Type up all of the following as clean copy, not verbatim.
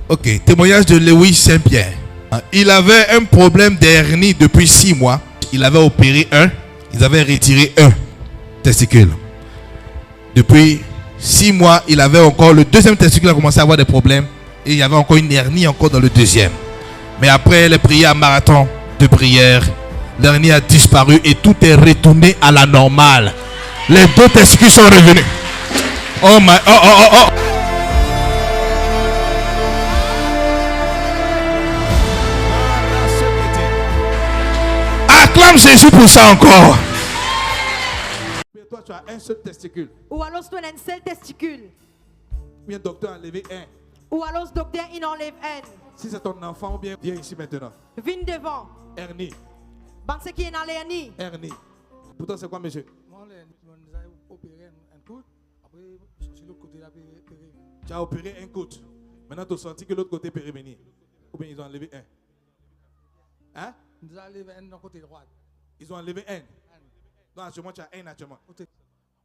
Ok, témoignage de Lewis Saint-Pierre. Il avait un problème d'hernie depuis 6 mois. Il avait opéré un. Ils avaient retiré un testicule. Depuis 6 mois, il avait encore le deuxième testicule a commencé à avoir des problèmes. Et il y avait encore une hernie encore dans le deuxième. Mais après les prières à marathon de prière, l'hernie a disparu et tout est retourné à la normale. Les 2 testicules sont revenus. Oh my, oh. Acclame Jésus pour ça encore. Mais toi, tu as un seul testicule. Ou alors tu as un seul testicule. Bien, docteur a enlevé un. Ou alors le docteur il enlève un. Si c'est ton enfant, ou bien viens ici maintenant. Viens devant. Hernie. Pense qui est dans l'hernie. Hernie. Pourtant, c'est quoi, monsieur? Moi, j'ai opéré un coup. Après, sur l'autre côté, tu as opéré un côte. Maintenant, tu as senti que l'autre côté peut revenir. Ou bien ils ont enlevé un. Hein? Ils ont enlevé un dans le côté droit. Ils ont enlevé un. Non, actuellement, tu as un actuellement.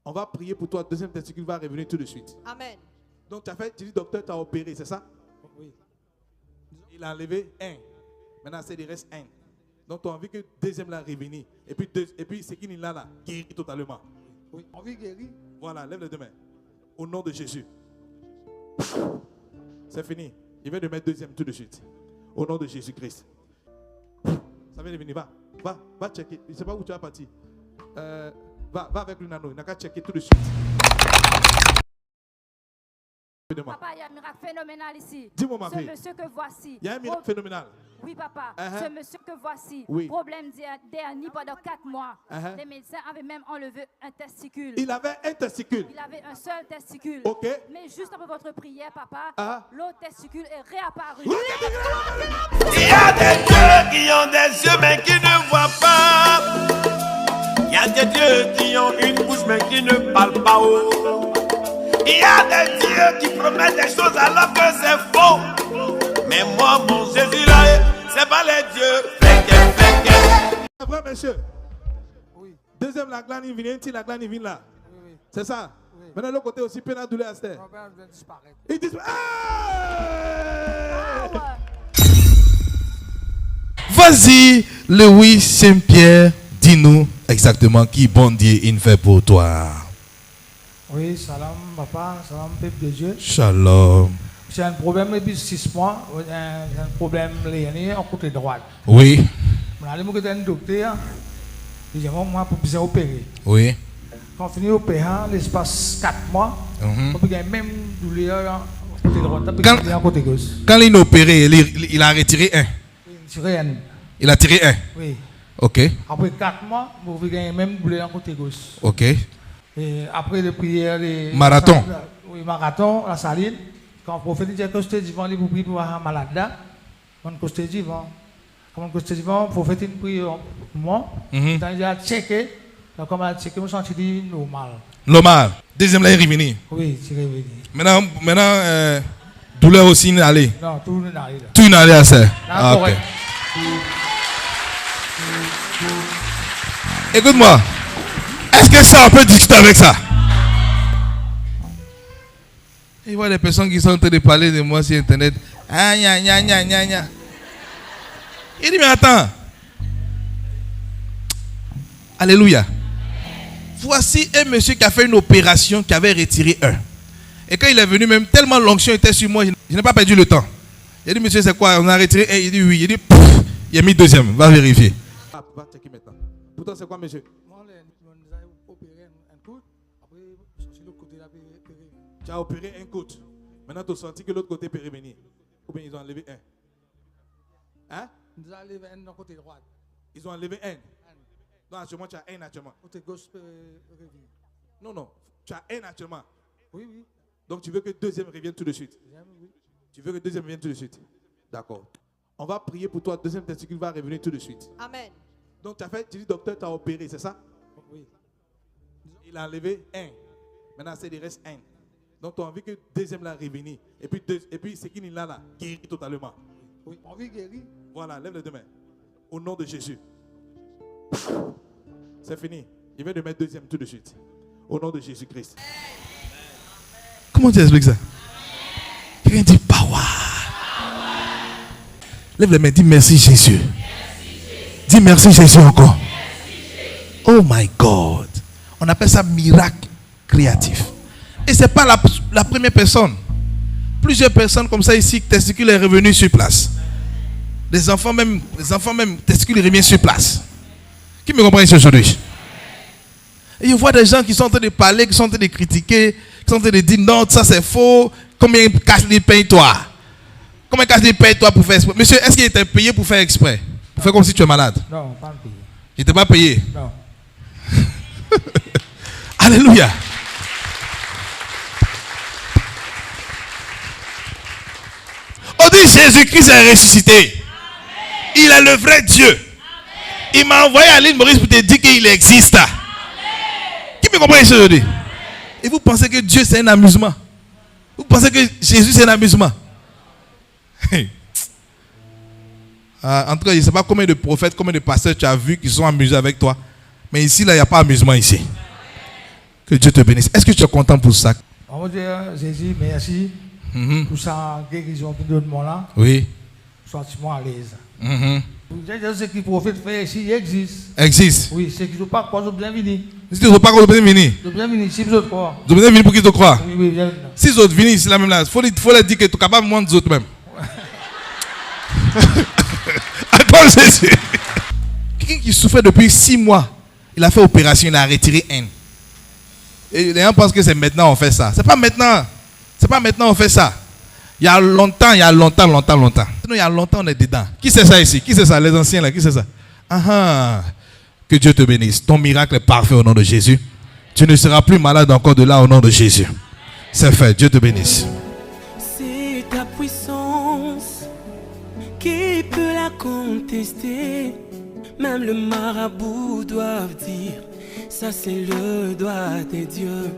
On va prier pour toi. Deuxième testicule va revenir tout de suite. Amen. Donc, tu dis, docteur, tu as opéré, c'est ça? Oui. Il a enlevé un. Maintenant, il reste un. Donc, tu as envie que le deuxième là revenir. Et puis ce qui est là, guérit totalement. Oui, on vit guéri. Voilà, lève les 2 mains. Au nom de Jésus. C'est fini. Il vient de mettre deuxième tout de suite. Au nom de Jésus-Christ. Ça vient de venir. Va checker. Je ne sais pas où tu vas partir. Va avec le nano. Il n'a qu'à checker tout de suite. Papa, il y a un miracle phénoménal ici. Dis-moi, ma fille. Ce monsieur que voici. Il y a un miracle phénoménal. Oui, papa. Ce monsieur que voici. Oui. Problème d'hernie pendant 4 mois. Les médecins avaient même enlevé un testicule. Il avait un testicule. Il avait un seul testicule. Ok. Mais juste après votre prière, papa, Ah. l'autre testicule est réapparu. Il y a des dieux qui ont des yeux mais qui ne voient pas. Il y a des dieux qui ont une bouche mais qui ne parlent pas. Il y a des dieux qui promettent des choses alors que c'est faux. Mais moi, mon Jésus là, c'est pas les dieux. C'est vrai, monsieur? Oui. Deuxième, la glande, il vient. La glande, il vient là. Oui. C'est ça? Oui. Maintenant, l'autre côté aussi, peine à douleur à cette Mon père vient de disparaître. il disparaît. Vas-y, Lewis Saint-Pierre, dis-nous exactement qui bon Dieu il fait pour toi. Oui, salam, papa, salam, peuple de Dieu. Shalom. C'est un problème depuis 6 mois. C'est un problème l'hernie en côté droit. Oui. Je suis allé un docteur. Il dit moi pour bien opérer. Oui. Quand on finit d'opérer, l'espace 4 mois, on peut gagner même douleur en côté droit, en côté gauche. Quand il a opéré, il a retiré un. Il a tiré un. Oui. Ok. Après 4 mois, vous pouvez gagner même douleur en côté gauche. Ok. Et après les prières, les marathon. Oui, marathon, la saline. Quand le prophète dit que c'était divan, il vous prie pour un malade là. Quand c'était divan, quand c'était divan, le prophète il prie pour moi. Quand il a checké, comme il a checké, je me sens normal. Normal. Deuxième là, il est revenu. Oui, c'est revenu. Maintenant, douleur aussi n'est allée. Non, tout n'est allé. Tout n'est allé à ça. Ah, ok. Écoute-moi. Est-ce que ça, on peut discuter avec ça? Il voit des personnes qui sont en train de parler de moi sur Internet. Ah, gna, gna, gna, gna, gna. Il dit, mais attends. Alléluia. Voici un monsieur qui a fait une opération, qui avait retiré un. Et quand il est venu, même tellement l'onction était sur moi, je n'ai pas perdu le temps. Il a dit, monsieur, c'est quoi? On a retiré un. Il dit, oui. Il dit, pouf, il a mis deuxième. Va vérifier. Va checker maintenant. Pourtant, c'est quoi, monsieur? Moi, j'ai opéré un coup. Après, sur l'autre côté, tu as opéré un côte. Maintenant, tu as senti que l'autre côté peut revenir. Ou bien ils ont enlevé un. Hein? Ils ont enlevé un dans le côté droit. Ils ont enlevé un. Non, actuellement, tu as un actuellement. Côté gauche peut revenir. Non. Tu as un actuellement. Oui. Donc, tu veux que le deuxième revienne tout de suite? Oui. Tu veux que le deuxième revienne tout de suite? D'accord. On va prier pour toi. Deuxième testicule va revenir tout de suite. Amen. Donc, tu dis, docteur, tu as opéré, c'est ça? Oui. Il a enlevé un. Maintenant, il reste un. Donc, tu as envie que le deuxième là revenir. Et puis ce qui est là, guérit totalement. Oui, on vit guéri. Voilà, lève les 2 mains. Au nom de Jésus. C'est fini. Il vient de mettre deuxième tout de suite. Au nom de Jésus-Christ. Comment tu expliques ça? Quelqu'un dit power. Lève les mains, dis merci Jésus. Dis merci Jésus encore. Oh my God. On appelle ça miracle créatif. Et ce n'est pas la première personne. Plusieurs personnes comme ça ici, testicule est revenu sur place. Les enfants même, testicule est revenu sur place. Qui me comprend ici aujourd'hui? Et je vois des gens qui sont en train de parler, qui sont en train de critiquer, qui sont en train de dire non, ça c'est faux. Combien casse les paye-toi? Combien casse les paye-toi pour faire exprès? Monsieur, est-ce qu'il était payé pour faire exprès? Pour faire comme si tu es malade? Non, pas payé. Il n'était pas payé? Non. Alléluia. On dit Jésus-Christ est ressuscité. Amen. Il est le vrai Dieu. Amen. Il m'a envoyé à l'île Maurice pour te dire qu'il existe. Amen. Qui me comprend ici aujourd'hui? Et vous pensez que Dieu c'est un amusement? Vous pensez que Jésus c'est un amusement? En tout cas, je ne sais pas combien de prophètes, combien de pasteurs tu as vu qui sont amusés avec toi. Mais ici, là, il n'y a pas d'amusement ici. Que Dieu te bénisse. Est-ce que tu es content pour ça? On va dire, Jésus, merci pour sa guérison qui donne mon là. Oui. Sentiment à l'aise. Ce qui profite faire ici, il existe. Existe. Oui, c'est qu'ils ne pas croire, ils sont bienvenus. Si tu ne veux pas qu'on vienne venir. Ils sont bienvenus, si vous êtes croire. Ils sont venus pour qu'ils te croient. Oui, oui, bienvenue. Si ils autres viennent ici, là même là, il faut leur dire que tu es capable de moins des autres même. Attends, Jésus. Quelqu'un qui souffrait depuis 6 mois, il a fait opération, il a retiré un. Et les gens pensent que c'est maintenant on fait ça. C'est pas maintenant. C'est pas maintenant on fait ça. Il y a longtemps. Sinon, il y a longtemps on est dedans. Qui c'est ça ici? Qui c'est ça? Les anciens là, qui c'est ça? Que Dieu te bénisse. Ton miracle est parfait au nom de Jésus. Tu ne seras plus malade encore de là au nom de Jésus. C'est fait. Dieu te bénisse. C'est ta puissance qui peut la contester. Même le marabout doit dire, ça c'est le doigt des dieux.